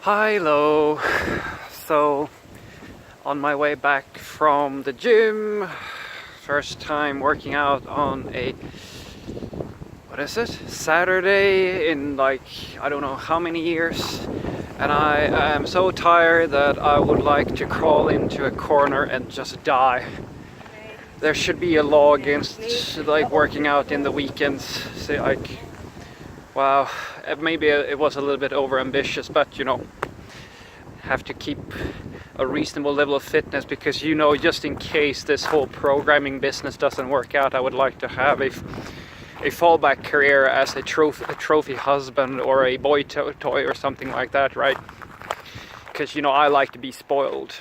Hello. So, on my way back from the gym, first time working out on a, what is it? Saturday in like, I don't know how many years. And I am so tired that I would like to crawl into a corner and just die. There should be a law against like working out in the weekends. So, like, wow, maybe it was a little bit over ambitious, but have to keep a reasonable level of fitness because just in case this whole programming business doesn't work out, I would like to have a fallback career as a trophy husband or a boy toy or something like that, right? Because I like to be spoiled,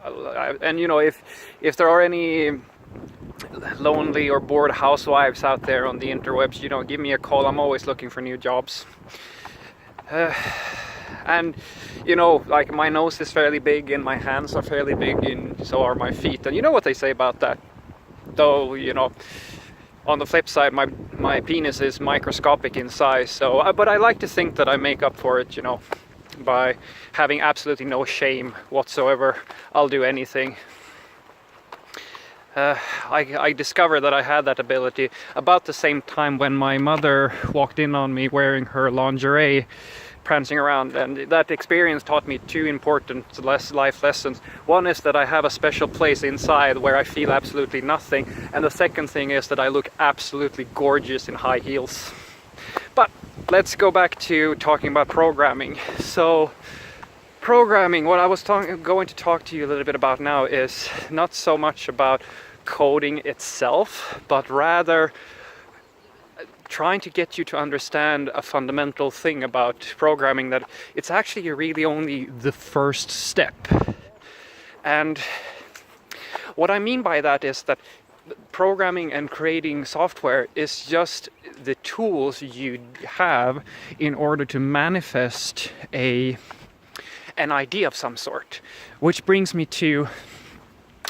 and if there are any lonely or bored housewives out there on the interwebs, give me a call. I'm always looking for new jobs. And like my nose is fairly big and my hands are fairly big, and so are my feet. And you know what they say about that, though. On the flip side, my penis is microscopic in size. So, but I like to think that I make up for it, by having absolutely no shame whatsoever. I'll do anything. I discovered that I had that ability about the same time when my mother walked in on me wearing her lingerie, prancing around, and that experience taught me two important life lessons. One is that I have a special place inside where I feel absolutely nothing, and the second thing is that I look absolutely gorgeous in high heels. But let's go back to talking about programming. So programming, what I was going to talk to you a little bit about now is not so much about coding itself, but rather trying to get you to understand a fundamental thing about programming, that it's actually really only the first step. And what I mean by that is that programming and creating software is just the tools you have in order to manifest an idea of some sort. Which brings me to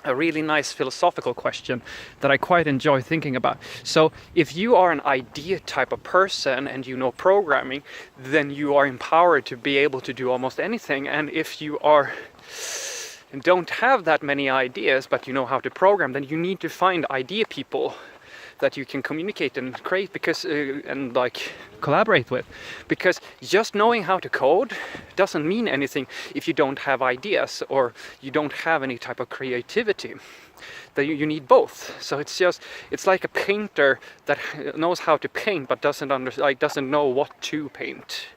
a really nice philosophical question that I quite enjoy thinking about. So if you are an idea type of person and you know programming, then you are empowered to be able to do almost anything. And if you don't have that many ideas but you know how to program, then you need to find idea people that you can communicate and create and collaborate with, because just knowing how to code doesn't mean anything if you don't have ideas or you don't have any type of creativity. That you need both. So it's like a painter that knows how to paint but doesn't know what to paint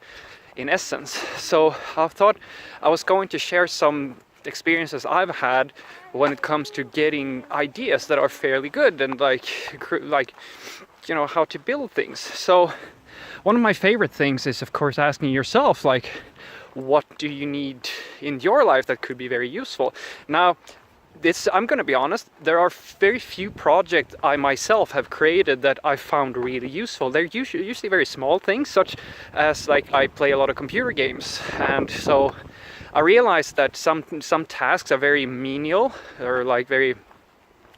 in essence. So I thought I was going to share some experiences I've had when it comes to getting ideas that are fairly good and how to build things. So one of my favorite things is, of course, asking yourself, what do you need in your life that could be very useful? Now, I'm going to be honest, there are very few projects I myself have created that I found really useful. They're usually very small things, such as I play a lot of computer games, and so I realized that some tasks are very menial or very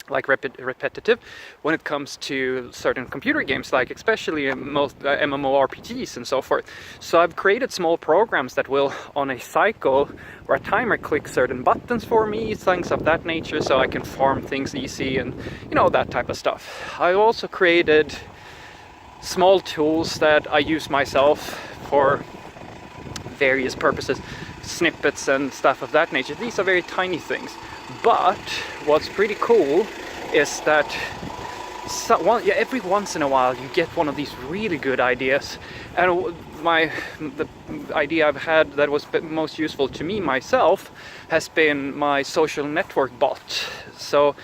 repetitive when it comes to certain computer games, especially most MMORPGs and so forth. So I've created small programs that will, on a cycle or a timer, click certain buttons for me, things of that nature, so I can farm things easy and that type of stuff. I also created small tools that I use myself for various purposes, snippets and stuff of that nature. These are very tiny things, but what's pretty cool is that every once in a while you get one of these really good ideas. And the idea I've had that was most useful to me myself has been my social network bot. So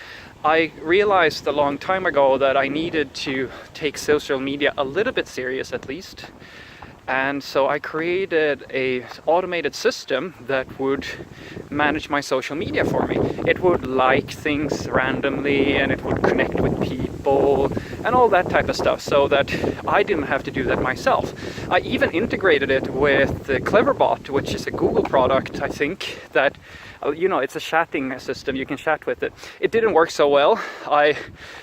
I realized a long time ago that I needed to take social media a little bit serious, at least. And so I created an automated system that would manage my social media for me. It would like things randomly, and it would connect with people people, and all that type of stuff, so that I didn't have to do that myself. I even integrated it with Cleverbot, which is a Google product, I think, that it's a chatting system. You can chat with it. It didn't work so well.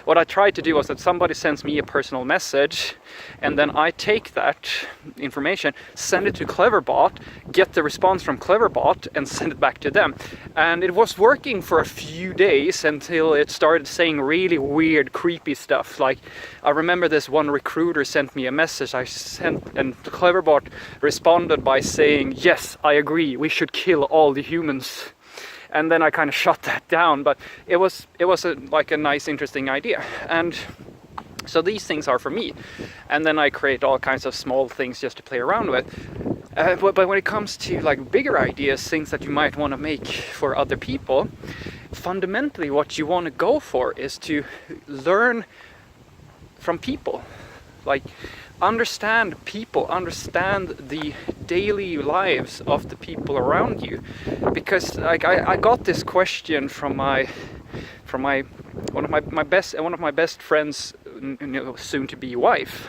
What I tried to do was that somebody sends me a personal message, and then I take that information, send it to Cleverbot, get the response from Cleverbot, and send it back to them. And it was working for a few days until it started saying really weird, creepy stuff. Like, I remember this one recruiter sent me a message and Cleverbot responded by saying, "Yes, I agree, we should kill all the humans." And then I kind of shut that down, but it was like a nice, interesting idea. And so these things are for me. And then I create all kinds of small things just to play around with. But when it comes to like bigger ideas, things that you might want to make for other people, fundamentally what you want to go for is to learn from people. Like, understand people, understand the daily lives of the people around you. Because like I got this question from one of my best friends, soon to be wife.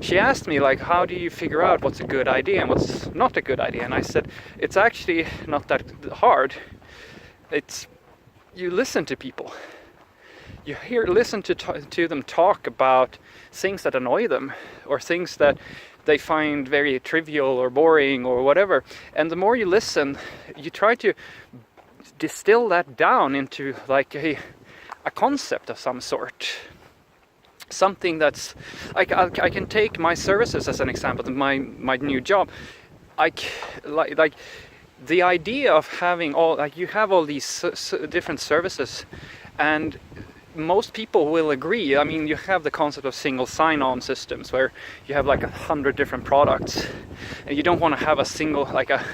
She asked me, like, how do you figure out what's a good idea and what's not a good idea? And I said, it's actually not that hard. It's, you listen to people. You listen to them talk about things that annoy them, or things that they find very trivial or boring or whatever. And the more you listen, you try to distill that down into like a concept of some sort. Something that's like, I can take my services as an example, my new job. Like the idea of having you have all these different services, and most people will agree. I mean, you have the concept of single sign-on systems where you have like 100 different products, and you don't want to have a single, like a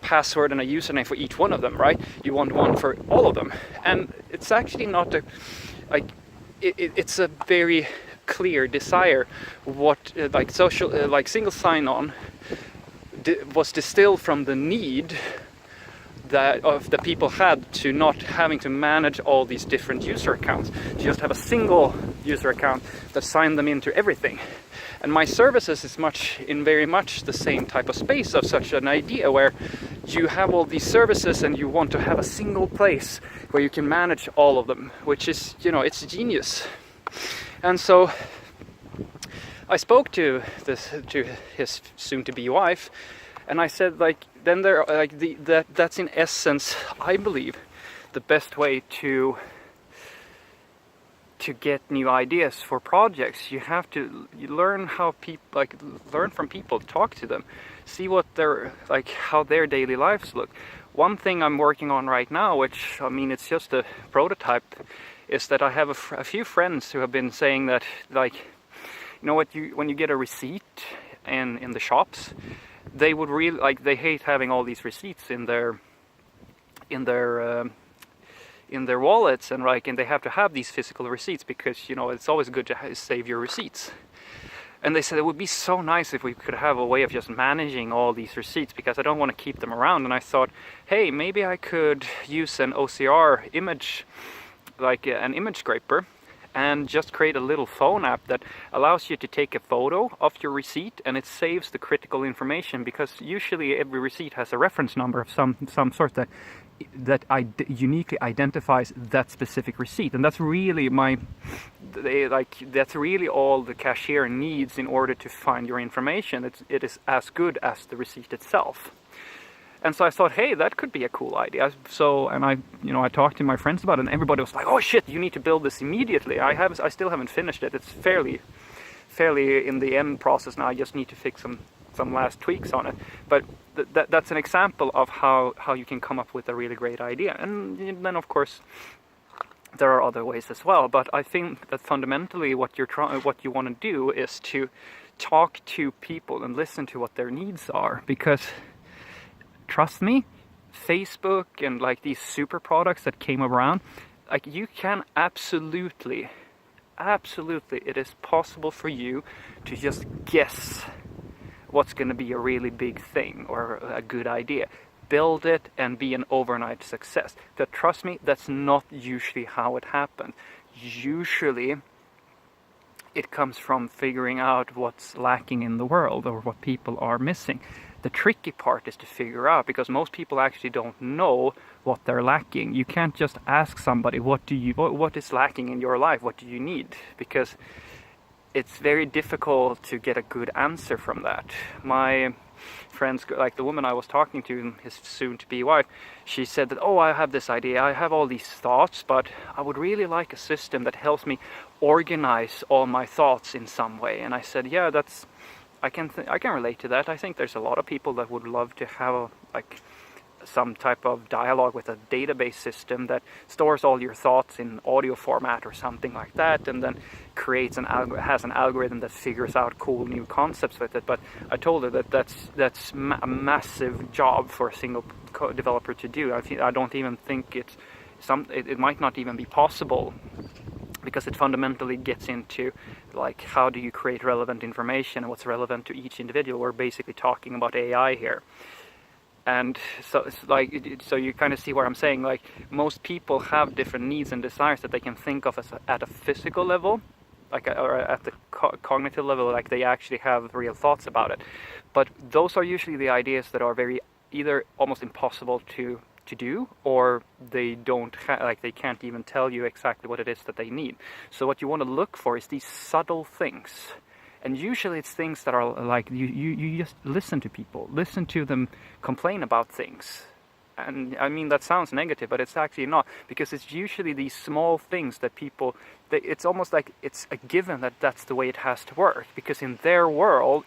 password and a username for each one of them, right? You want one for all of them. And it's actually not it's a very clear desire. What like single sign-on was distilled from the need that of the people had to not having to manage all these different user accounts, to just have a single user account that signed them into everything. And my services is very much the same type of space of such an idea, where you have all these services and you want to have a single place where you can manage all of them, which is, it's genius. And so I spoke to his soon-to-be wife, and I said, then that's in essence, I believe, the best way to get new ideas for projects. You have to learn how people learn from people, talk to them, see what how their daily lives look. One thing I'm working on right now, which it's just a prototype, is that I have a few friends who have been saying that, when you get a receipt in the shops, they would really they hate having all these receipts in their wallets, and they have to have these physical receipts because it's always good to save your receipts. And they said it would be so nice if we could have a way of just managing all these receipts, because I don't want to keep them around. And I thought, hey, maybe I could use an OCR image, an image scraper, and just create a little phone app that allows you to take a photo of your receipt, and it saves the critical information, because usually every receipt has a reference number of some sort that uniquely identifies that specific receipt. And that's really that's really all the cashier needs in order to find your information. It is as good as the receipt itself. And so I thought, hey, that could be a cool idea. So, and I talked to my friends about it, and everybody was like, oh shit, you need to build this immediately. I still haven't finished it. It's fairly in the end process now. I just need to fix some last tweaks on it. But that's an example of how you can come up with a really great idea. And then of course there are other ways as well. But I think that fundamentally what you want to do is to talk to people and listen to what their needs are, because trust me, Facebook and these super products that came around, you can absolutely, it is possible for you to just guess what's going to be a really big thing or a good idea. Build it and be an overnight success. But trust me, that's not usually how it happens. usually it comes from figuring out what's lacking in the world or what people are missing. The tricky part is to figure out, because most people actually don't know what they're lacking. You can't just ask somebody, what is lacking in your life? What do you need? Because it's very difficult to get a good answer from that. My friends, like the woman I was talking to, his soon-to-be wife, she said that, oh, I have this idea, I have all these thoughts, but I would really like a system that helps me organize all my thoughts in some way. And I said, yeah, I can relate to that. I think there's a lot of people that would love to have like some type of dialogue with a database system that stores all your thoughts in audio format or something like that, and then creates has an algorithm that figures out cool new concepts with it. But I told her that that's a massive job for a single developer to do. I don't even think it might not even be possible, because it fundamentally gets into like, how do you create relevant information and what's relevant to each individual. We're basically talking about AI here. And so it's like, so you kind of see what I'm saying. Like, most people have different needs and desires that they can think of at a physical level, like, or at the cognitive level, like they actually have real thoughts about it. But those are usually the ideas that are very either almost impossible to do, or they don't like they can't even tell you exactly what it is that they need. So what you want to look for is these subtle things. And usually it's things that are like, you just listen to people, listen to them complain about things. And I mean, that sounds negative, but it's actually not, because it's usually these small things that it's almost like it's a given that that's the way it has to work. Because in their world,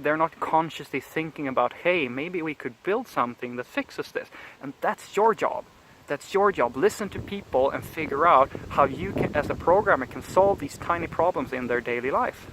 they're not consciously thinking about, hey, maybe we could build something that fixes this. And that's your job. That's your job. Listen to people and figure out how you can, as a programmer, can solve these tiny problems in their daily life.